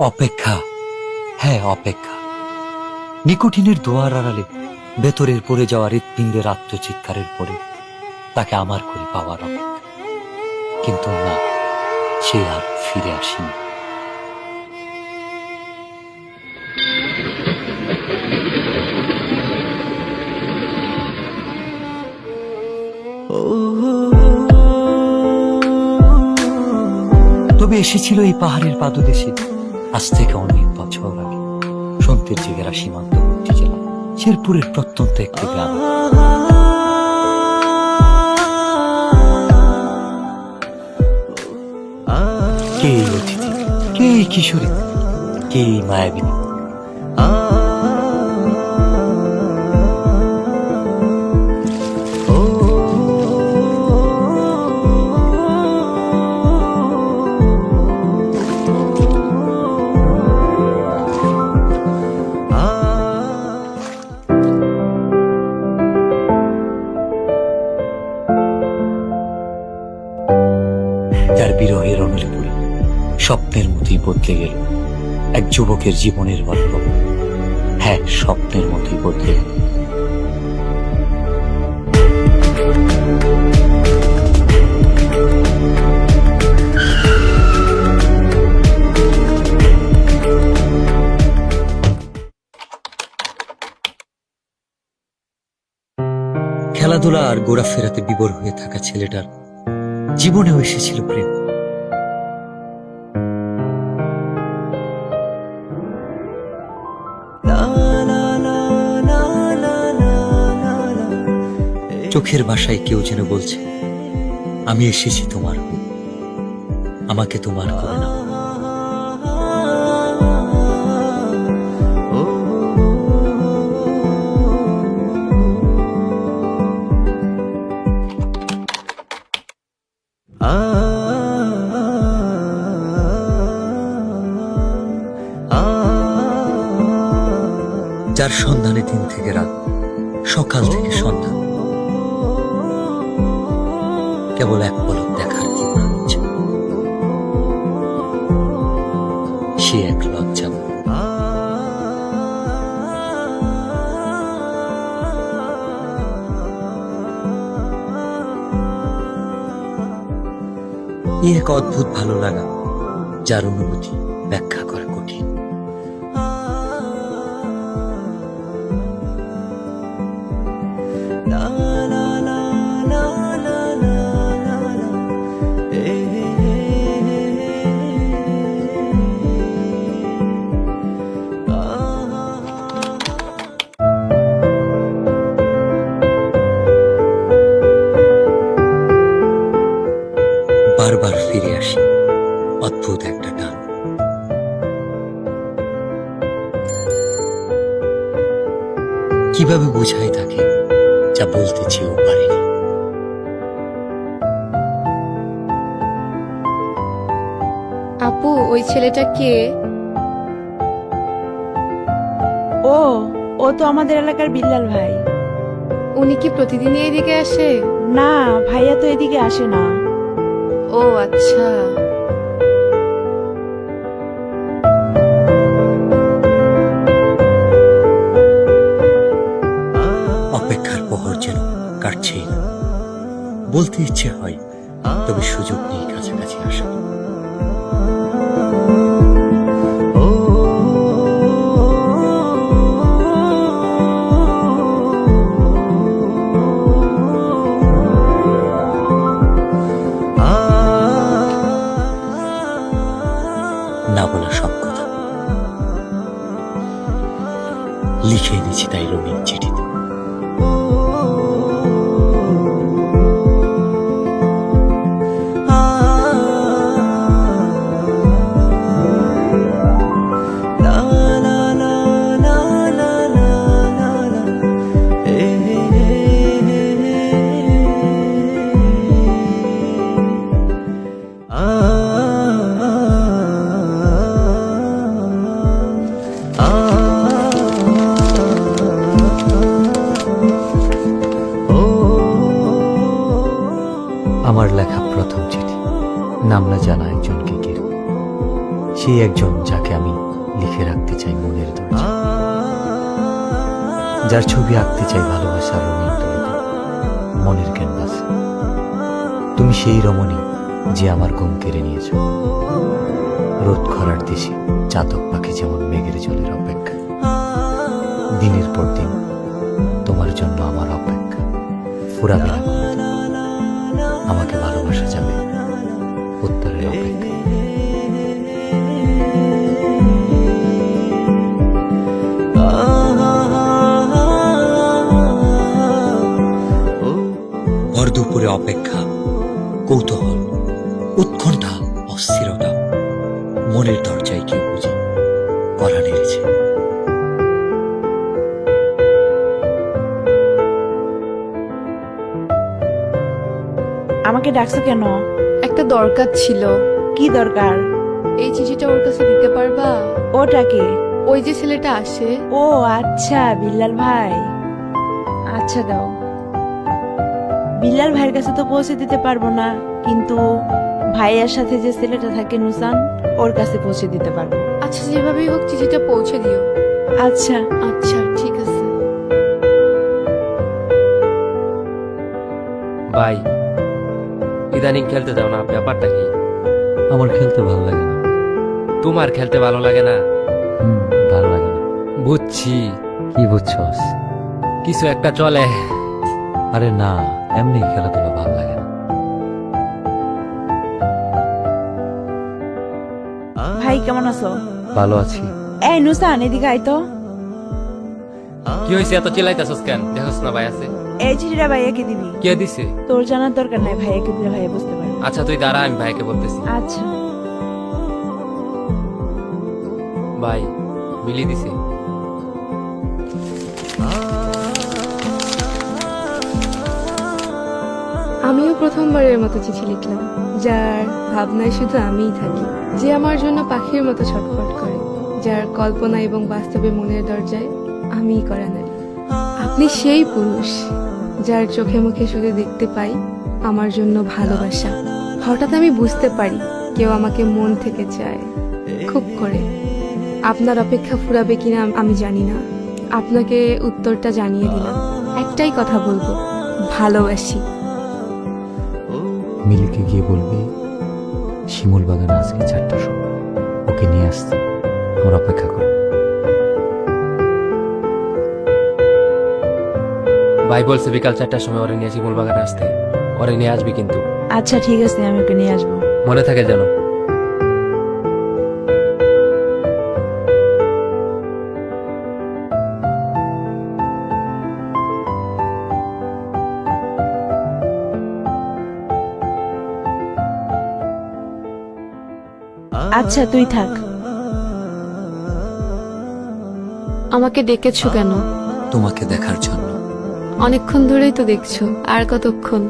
অপেক্ষা, হ্যাঁ অপেক্ষা। নিকোটিনের দোয়ার আড়ালে ভেতরের পড়ে যাওয়া হৃৎপিণ্ডের আত্মচিৎকারের পরে তাকে আমার করে পাওয়ার অপেক্ষা। কিন্তু না, সে আর ফিরে আসেনি। তবে এসেছিল এই পাহাড়ের পাদদেশে আজ থেকে অনেক বছর আগে, সন্তের জেগেরা সীমান্তবর্তী জেলা শেরপুরের প্রত্যন্ত একটি গ্রাম। কে এই অতিথি, কে এই কিশোরী, কে এই মায়াবিনী? যার বিরহের অনলে পড়ে স্বপ্নের মতোই বদলে গেল এক যুবকের জীবনের গল্প। হ্যাঁ, স্বপ্নের মতোই বদলে গেল। খেলাধুলা আর ঘোরাফেরাতে বিভোর হয়ে থাকা ছেলেটার জীবনেও এসেছিল প্রেম। চোখের ভাষায় কেউ যেন বলছে, আমি এসেছি তোমার হয়ে, আমাকে তোমার করে নাও। যার সন্ধানে দিন থেকে রাত, সকাল থেকে সন্ধ্যা, কেবল এক পলক দেখার ইচ্ছা। সে এক লজ্জা। এক অদ্ভুত ভালো লাগা, যার অনুভূতি ব্যাখ্যা করা কঠিন। বারবার ফিরে আসি অদ্ভুত একটা টান। কিভাবে বোঝাই তাকে যা বলতে চেয়েও পারিনি। আপু, ওই ছেলেটা কে? ও তো আমাদের এলাকার বিল্লাল ভাই। উনি কি প্রতিদিনই এদিকে আসে? না, ভাইয়া তো এদিকে আসে না। ও আচ্ছা। অপেক্ষার প্রহর যেন কাটছেই না। বলতে ইচ্ছে হয়, তবে সুযোগ নেই কাছাকাছি আসা। না বলা সব কথা লিখে এনেছি তাই রঙিন চিঠিতে। আমার লেখা প্রথম চিঠি, নাম না জানা একজনকে ঘিরে। সেই একজন যাকে আমি লিখে রাখতে চাই মনের দরজা, যার ছবি আঁকতে চাই ভালোবাসার রঙিন তুলিতে মনের ক্যানভাসে। তুমি সেই রমণী যে আমার ঘুম কেড়ে নিয়েছ, রোদ খরার দেশে চাতক পাখি যেমন মেঘের জলের অপেক্ষা। দিনের পর দিন তোমার জন্য আমার অপেক্ষা ফুরাবে না কোনোদিন। আমাকে ভালোবাসা যাবে উত্তরের অপেক্ষা। ভর দুপুরে অপেক্ষা, কৌতূহল, উৎকণ্ঠা, অস্থিরতা, মনের দরজায় কি বুঝি কড়া নেড়েছে। আমাকে ডাকছো কেন? একটা দরকার ছিল। কি দরকার? এই চিঠিটা ওর কাছে দিতে পারবা? ওটাকে? ওই যে ছেলেটা আসে। ও আচ্ছা, বিল্লাল ভাই। আচ্ছা দাও। বিল্লাল ভাইয়ের কাছে তো পৌঁছে দিতে পারবো না, কিন্তু ভাইয়ার সাথে যে ছেলেটা থাকে নুসান, ওর কাছে পৌঁছে দিতে পারবো। আচ্ছা, যেভাবেই হোক চিঠিটা পৌঁছে দিও। আচ্ছা আচ্ছা, ঠিক আছে। ভাই, ইদানিং খেলতে যাও না, ব্যাপারটা কি? আমার খেলতে ভালো লাগে না। তোমার খেলতে ভালো লাগে না? ভালো লাগে না। বুঝছি, কি বুঝছস? কিছু একটা চলে। আরে না, এমনি খেলাধুলা ভালো লাগে না। ভাই কেমন আছো? ভালো আছি। এই নুসান, এদিকে আয় তো। কি হয়েছে, এত চিল্লাইতেছস কেন? দেখোস না ভাই আছে। এই চিঠিটা ভাইয়াকে দিবি। কে দিছে? তোর জানার দরকার নাই, ভাইয়াকে দিলে ভাইয়া বুঝতে পারবে। আচ্ছা তুই দাঁড়া, আমি ভাইকে বলতেছি। আচ্ছা। ভাই, মিলি দিছে। আমিও প্রথমবারের মতো চিঠি লিখলাম, যার ভাবনায় শুধু আমিই থাকি, যে আমার জন্য পাখির মতো ছটফট করে, যার কল্পনা এবং বাস্তবে মনের দরজায় আমিই করা নারী। আপনি সেই পুরুষ যার চোখে মুখে শুধু দেখতে পাই আমার জন্য ভালোবাসা। হঠাৎ আমি বুঝতে পারি কেউ আমাকে মন থেকে চায়, খুব করে। আপনার অপেক্ষা ফুরাবে কিনা আমি জানি না, আপনাকে উত্তরটা জানিয়ে দিলাম। একটাই কথা বলবো, ভালোবাসি। মিলিকে গিয়ে বলবি শিমুল বাগানে আজকে 4টার সময় ওকে নিয়ে আসতে, আমার অপেক্ষা কর। ভাই বলছে বিকাল 4টার সময় ওরে নিয়ে শিমুল বাগানে আসতে। ওরে নিয়ে আসবি কিন্তু। আচ্ছা ঠিক আছে, আমি ওকে নিয়ে আসবো। মনে থাকে যেন। আচ্ছা তুই থাক। আমাকে ডেকেছো কেন? তোমাকে দেখার জন্য। অনেকক্ষণ ধরেই তো দেখছো, আর কতক্ষণ?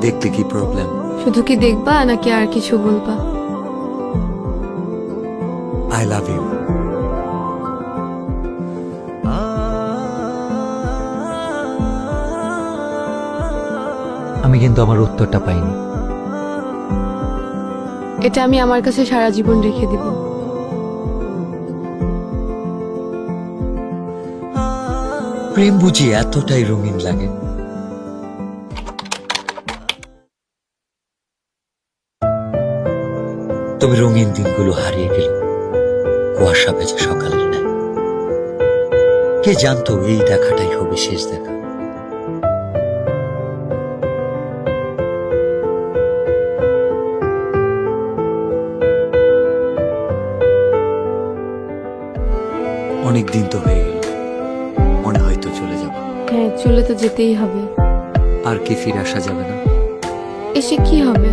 দেখলে কি প্রবলেম? শুধু কি দেখবা নাকি আর কিছু বলবা? I love you. আমি কিন্তু আমার উত্তরটা পাইনি। এটা আমি আমার কাছে সারা জীবন রেখে দিব। প্রেম বুঝি এতটাই রঙিন লাগে? তবে রঙিন দিনগুলো হারিয়ে গেল কুয়াশা ভেজা সকালের ন্যায়। কে জানতো এই দেখাটাই হবে শেষ দেখা। অনেক দিন তো হয়ে গেল, মনে হয়তো চলে যাব। হ্যাঁ, চলে তো যেতেই হবে। আর কি ফিরে আসা যাবে না? এসে কি হবে?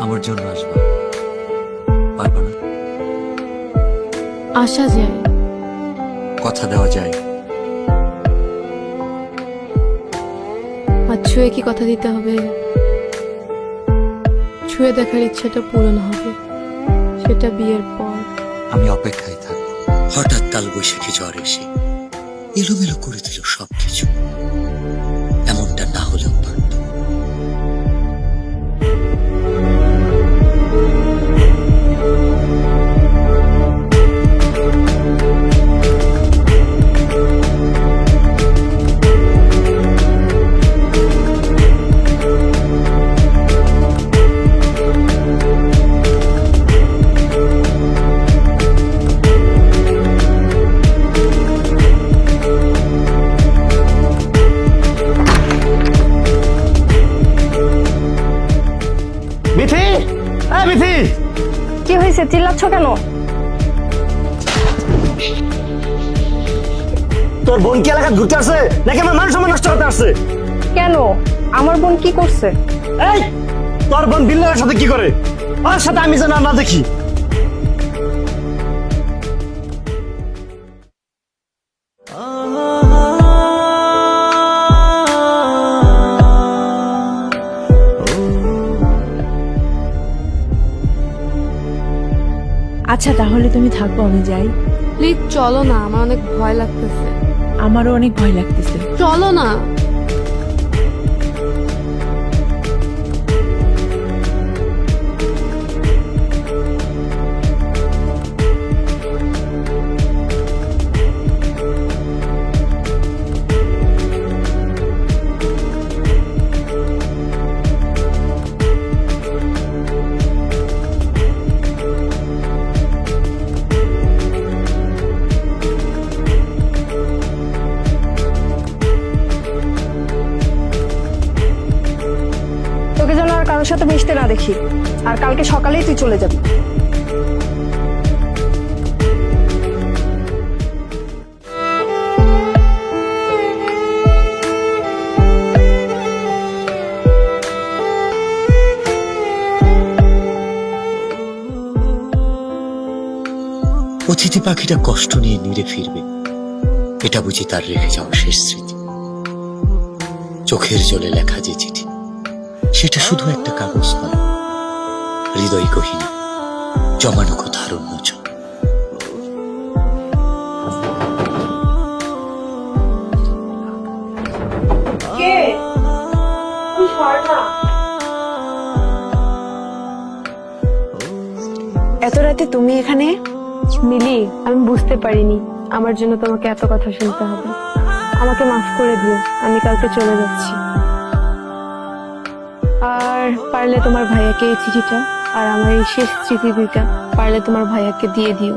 আমার জন্য আসবা, পারবা না? আসা যায়, কথা দেওয়া যায়। আর ছুঁয়ে কি কথা দিতে হবে? ছুঁয়ে দেখার ইচ্ছাটা পূরণ হবে, সেটা বিয়ের পর। আমি অপেক্ষায় থাকবো। হঠাৎ কাল বৈশাখী ঝড় এসে এলোমেলো করে দিল সবকিছু। এমনটা না হলেও পারত। চিল্লাচ্ছ কেন? তোর বোন কি এলাকা ঘুরতে আসছে নাকি আমার মান সম্মান নষ্ট করতে আসছে? কেন? আমার বোন কি করছে? এই তোর বোন বিল্লালের সাথে কি করে? ওর সাথে আমি যেন না দেখি। আচ্ছা তাহলে তুমি থাকবো, আমি যাই। প্লিজ চলো না, আমার অনেক ভয় লাগতেছে। আমারও অনেক ভয় লাগতেছে। চলো না। তোকে যেন আর কারোর সাথে মিশতে না দেখি, আর কালকে সকালেই তুই চলে যাবি। অতিথি পাখিটা কষ্ট নিয়ে নিরে ফিরবে, এটা বুঝি তার রেখে যাওয়া শেষ স্মৃতি। চোখের জলে লেখা যে চিঠি, সেটা শুধু একটা কাগজ নয়, হৃদয় গহীনে জমানো কথার উন্মোচন। এত রাতে তুমি এখানে? মিলি, আমি বুঝতে পারিনি আমার জন্য তোমাকে এত কথা শুনতে হবে। আমাকে মাফ করে দিও, আমি কালকে চলে যাচ্ছি। আর পারলে তোমার ভাইয়াকে এই চিঠিটা আর আমার এই শেষ স্মৃতি দুইটা পারলে তোমার ভাইয়াকে দিয়ে দিও।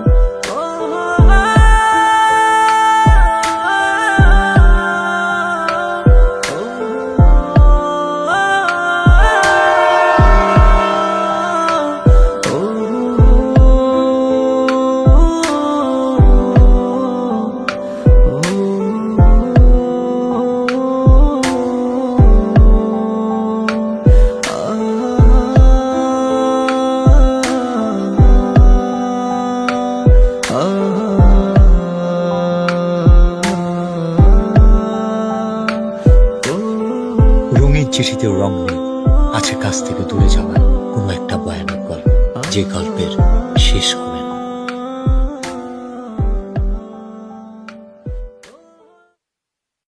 রঙের চিঠিতেও রং নেই, আছে কাছ থেকে দূরে যাওয়ার কোনো একটা ভয়ানক গল্প, যে গল্পের শেষ